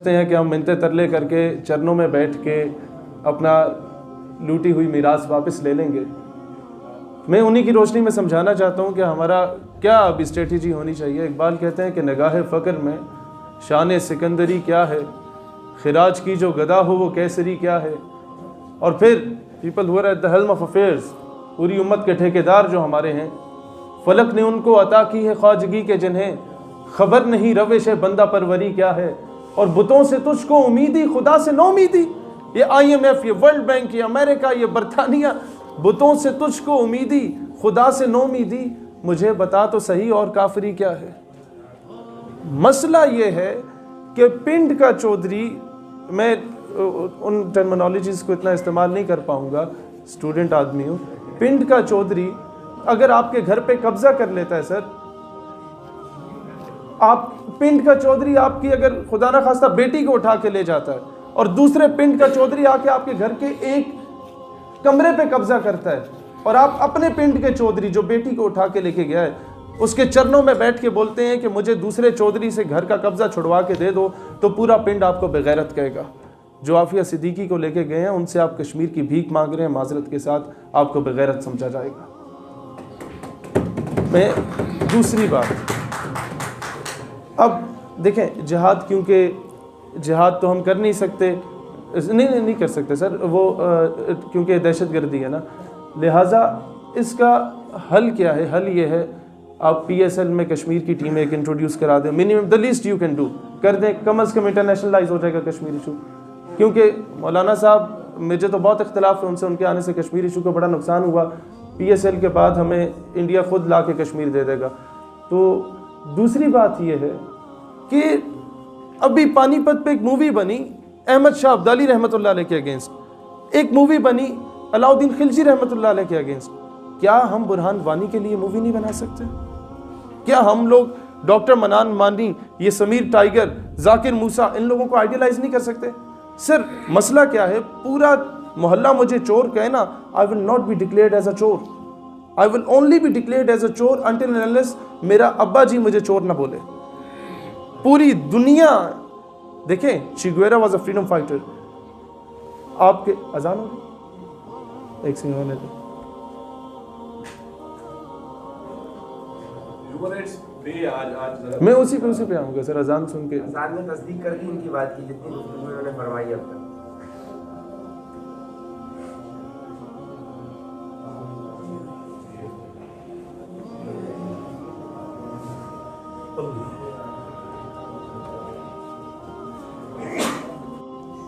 हैं कि हम मिन्नतें तरले करके चरणों में बैठ के अपना लूटी हुई मीरास वापस ले लेंगे। मैं उन्हीं की रोशनी में समझाना चाहता हूँ कि हमारा क्या अब स्ट्रेटजी होनी चाहिए। इकबाल कहते हैं कि निगाह फ़क्र में शान सिकंदरी क्या है, खिराज की जो गदा हो वो कैसरी क्या है। और फिर people who are at the helm of affairs, पूरी उम्मत के ठेकेदार जो हमारे हैं, फलक ने उनको अता की है ख्वाजगी के जिन्हें खबर नहीं रविश बंदा परवरी क्या है। और बुतों से तुझको उम्मीदी खुदा से नौमीदी, ये IMF, ये वर्ल्ड बैंक, ये अमेरिका, ये बरतानिया, बुतों से तुझको उम्मीदी खुदा से नौमीदी, मुझे बता तो सही और काफरी क्या है। मसला ये है कि पिंड का चौधरी, मैं उन टर्मिनोलॉजीज को इतना इस्तेमाल नहीं कर पाऊंगा, स्टूडेंट आदमी हूँ। पिंड का चौधरी अगर आपके घर पे कब्जा कर लेता है सर, आप पिंड का चौधरी आपकी अगर खुदा ना खास्ता बेटी को उठा के ले जाता है और दूसरे पिंड का चौधरी आके आपके घर के एक कमरे पे कब्जा करता है और आप अपने पिंड के चौधरी जो बेटी को उठा के लेके गया है उसके चरणों में बैठ के बोलते हैं कि मुझे दूसरे चौधरी से घर का कब्जा छुड़वा के दे दो, तो पूरा पिंड आपको बेगैरत कहेगा। जो आफिया सिद्दीकी को लेके गए हैं उनसे आप कश्मीर की भीख मांग रहे हैं, माजरत के साथ आपको बेगैरत समझा जाएगा। मैं दूसरी बात, अब देखें जिहाद, क्योंकि जिहाद तो हम कर नहीं सकते, नहीं कर सकते सर, वो क्योंकि दहशतगर्दी है ना, लिहाजा इसका हल क्या है? हल ये है आप PSL में कश्मीर की टीम एक इंट्रोड्यूस करा दें, minimum the least you can do कर दें, कम अज़ कम इंटरनेशनलाइज हो जाएगा कश्मीर इशू। क्योंकि मौलाना साहब, मुझे तो बहुत इख्तलाफ है उनसे, उनके आने से कश्मीर इशू को बड़ा नुकसान हुआ। PSL के बाद हमें इंडिया खुद ला के कश्मीर दे देगा। तो दूसरी बात यह है कि अभी पानीपत पे एक मूवी बनी अहमद शाह अब्दाली रहमतुल्लाह अलैह के अगेंस्ट, एक मूवी बनी अलाउद्दीन खिलजी रहमतुल्लाह अलैह के अगेंस्ट। क्या हम बुरहान वानी के लिए मूवी नहीं बना सकते? क्या हम लोग डॉक्टर मनान मानी, ये समीर टाइगर, जाकिर मूसा, इन लोगों को आइडियलाइज नहीं कर सकते? सर मसला क्या है, पूरा मोहल्ला मुझे चोर कहे ना, I will not be declared as a चोर, I will only be declared as a चोर अंटिल एंड अनलेस मेरा अब्बा जी मुझे चोर ना बोले। पूरी दुनिया देखें, चे Guevara was a freedom fighter. आपके अजान हो गई, एक सेकंड होने दो। मैं उसी पे आऊंगा सर, अजान सुन के। अजान में तस्दीक कर दी इनकी बात की जितनी उन्होंने फरमाई अब तक।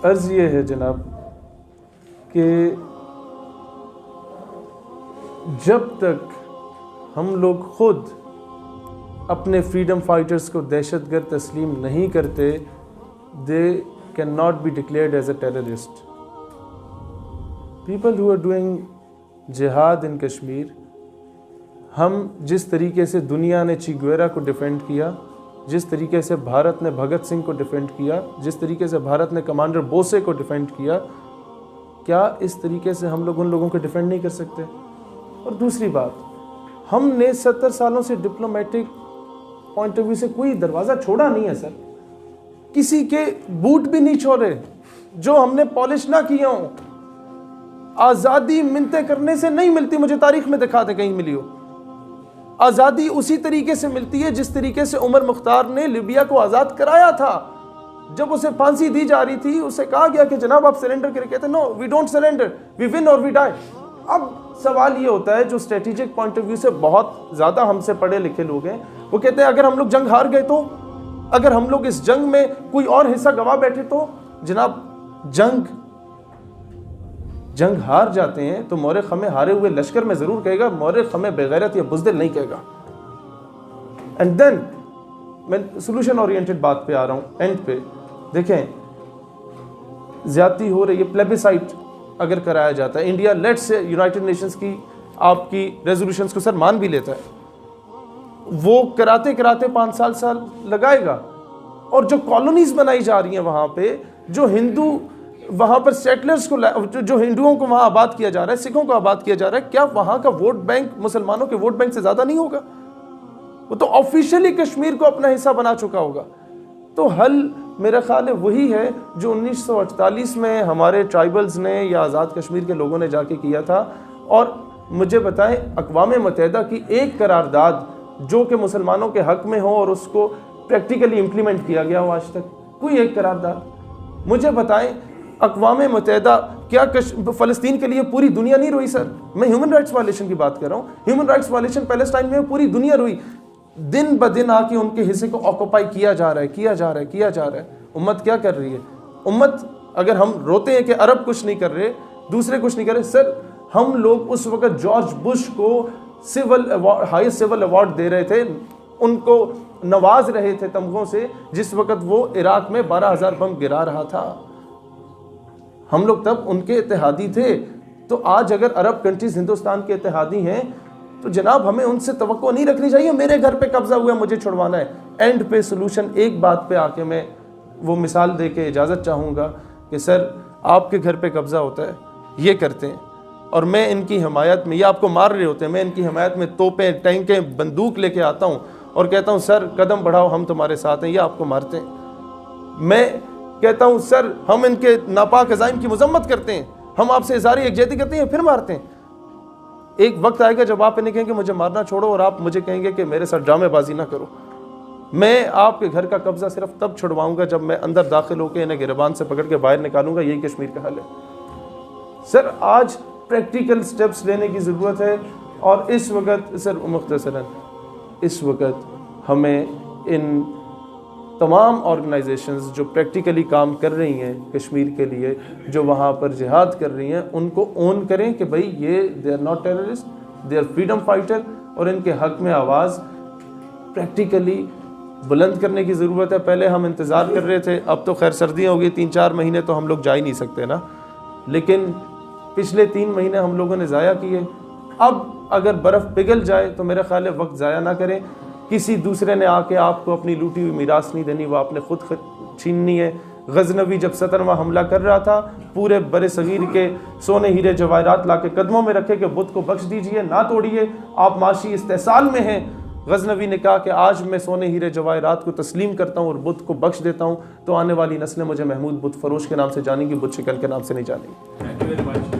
अर्ज ये है जनाब कि जब तक हम लोग खुद अपने फ्रीडम फाइटर्स को दहशतगर्द तस्लीम नहीं करते, they can not be declared as a terrorist. People who are doing जिहाद इन कश्मीर, हम जिस तरीके से दुनिया ने चे गुवेरा को डिफेंड किया, जिस तरीके से भारत ने भगत सिंह को डिफेंड किया, जिस तरीके से भारत ने कमांडर बोसे को डिफेंड किया, क्या इस तरीके से हम लोग उन लोगों को डिफेंड नहीं कर सकते? और दूसरी बात, हमने 70 सालों से डिप्लोमेटिक पॉइंट ऑफ व्यू से कोई दरवाज़ा छोड़ा नहीं है सर, किसी के बूट भी नहीं छोड़े जो हमने पॉलिश ना किए हों। आज़ादी मिन्नतें करने से नहीं मिलती, मुझे तारीख में दिखा दे कहीं मिली हो। आज़ादी उसी तरीके से मिलती है जिस तरीके से उमर मुख्तार ने लिबिया को आज़ाद कराया था। जब उसे फांसी दी जा रही थी, उसे कहा गया कि जनाब आप सरेंडर करके, कहते no we don't surrender, we win और वी डाई। अब सवाल ये होता है, जो स्ट्रेटेजिक पॉइंट ऑफ व्यू से बहुत ज़्यादा हमसे पढ़े लिखे लोग हैं, वो कहते हैं अगर हम लोग जंग हार गए तो, अगर हम लोग इस जंग में कोई और हिस्सा गंवा बैठे तो। जनाब जंग हार जाते हैं तो मोरे खमे हारे हुए लश्कर में जरूर कहेगा, मोरे खमे बेगैरत या बुज़दिल नहीं कहेगा। एंड देन मैं सोल्यूशन ओरिएंटेड बात पे आ रहा हूँ एंड पे। देखें ज्यादती हो रही है, प्लेबिसाइट अगर कराया जाता है, India let's say United Nations की आपकी रेजोल्यूशंस को सर मान भी लेता है, वो कराते कराते 5 साल लगाएगा। और जो कॉलोनीज बनाई जा रही हैं वहाँ पे, जो हिंदू वहाँ पर सेटलर्स को, जो हिंदुओं को वहाँ आबाद किया जा रहा है, सिखों को आबाद किया जा रहा है, क्या वहाँ का वोट बैंक मुसलमानों के वोट बैंक से ज़्यादा नहीं होगा? वो तो ऑफिशियली कश्मीर को अपना हिस्सा बना चुका होगा। तो हल मेरा ख्याल है वही है जो 1948 में हमारे ट्राइबल्स ने या आज़ाद कश्मीर के लोगों ने जाके किया था। और मुझे बताएं, अक़वाम मुत्तहिदा की एक करारदाद जो कि मुसलमानों के हक़ में हो और उसको प्रैक्टिकली इम्प्लीमेंट किया गया हो आज तक, कोई एक करारदाद मुझे बताएं। अक़वाम मुत्तहिदा क्या फ़लस्तीन के लिए पूरी दुनिया नहीं रोई सर? मैं ह्यूमन राइट्स वायलेशन की बात कर रहा हूँ। ह्यूमन राइट्स वायलेशन पैलेस्टाइन में पूरी दुनिया रोई। दिन ब दिन आके उनके हिस्से को ऑक्यूपाई किया जा रहा है। उम्मत क्या कर रही है? उम्मत, अगर हम रोते हैं कि अरब कुछ नहीं कर रहे, दूसरे कुछ नहीं कर रहे, सर हम लोग उस वक्त जॉर्ज बुश को हाईएस्ट सिविल अवार्ड दे रहे थे, उनको नवाज रहे थे तमगों से, जिस वक्त वो इराक में 12,000 बम गिरा रहा था। हम लोग तब उनके इत्तेहादी थे। तो आज अगर अरब कंट्रीज हिंदुस्तान के इत्तेहादी हैं तो जनाब हमें उनसे तवक्को नहीं रखनी चाहिए मेरे घर पे कब्जा हुआ मुझे छुड़वाना है। एंड पे सोल्यूशन एक बात पे आके मैं वो मिसाल दे के इजाज़त चाहूँगा कि सर आपके घर पे कब्जा होता है, ये करते हैं और मैं इनकी हिमायत में, ये आपको मार रहे होते हैं, मैं इनकी हिमायत में तोपें, टैंकें, बंदूक लेके आता हूँ और कहता हूँ सर कदम बढ़ाओ, हम तुम्हारे साथ हैं, ये आपको मारते हैं। मैं कहता हूँ सर हम इनके नापाक अज़ाइम की मजम्मत करते हैं, हम आपसे इज़हार यकजहती करते हैं, फिर मारते हैं। एक वक्त आएगा जब आप इन्हें कहेंगे मुझे मारना छोड़ो और आप मुझे कहेंगे कि मेरे साथ ड्रामेबाजी ना करो। मैं आपके घर का कब्जा सिर्फ तब छुड़वाऊंगा जब मैं अंदर दाखिल होकर इन्हें गिरबान से पकड़ के बाहर निकालूंगा। यही कश्मीर का हल है। सर आज प्रैक्टिकल स्टेप्स लेने की ज़रूरत है और इस वक्त सर मुख्तसरन इस वक्त हमें इन तमाम ऑर्गेनाइजेशंस जो प्रैक्टिकली काम कर रही हैं कश्मीर के लिए, जो वहाँ पर जिहाद कर रही हैं, उनको ओन करें कि भाई ये they are not terrorist, they are freedom fighter, और इनके हक़ में आवाज़ प्रैक्टिकली बुलंद करने की ज़रूरत है। पहले हम इंतज़ार कर रहे थे, अब तो खैर सर्दियाँ हो गई, 3-4 महीने तो हम लोग जा ही नहीं सकते ना, लेकिन पिछले 3 महीने हम लोगों ने ज़ाया किए। अब अगर बर्फ़ पिघल जाए तो मेरा ख्याल है वक्त ज़ाया ना करें। किसी दूसरे ने आके आपको अपनी लूटी हुई मीरास नहीं देनी, वो आपने खुद छीननी है। गजनवी जब 17वां हमला कर रहा था, पूरे बड़े सगीर के सोने हीरे जवाहरात ला के कदमों में रखे कि बुत को बख्श दीजिए, ना तोड़िए, आप माशी इस्तेसाल में हैं। गजनवी ने कहा कि आज मैं सोने हीरे जवाहरात को तस्लीम करता हूँ और बुत को बख्श देता हूँ, तो आने वाली नस्लें मुझे महमूद बुत फरोश के नाम से जानेंगी, बुत शिकन के नाम से नहीं जानेंगी।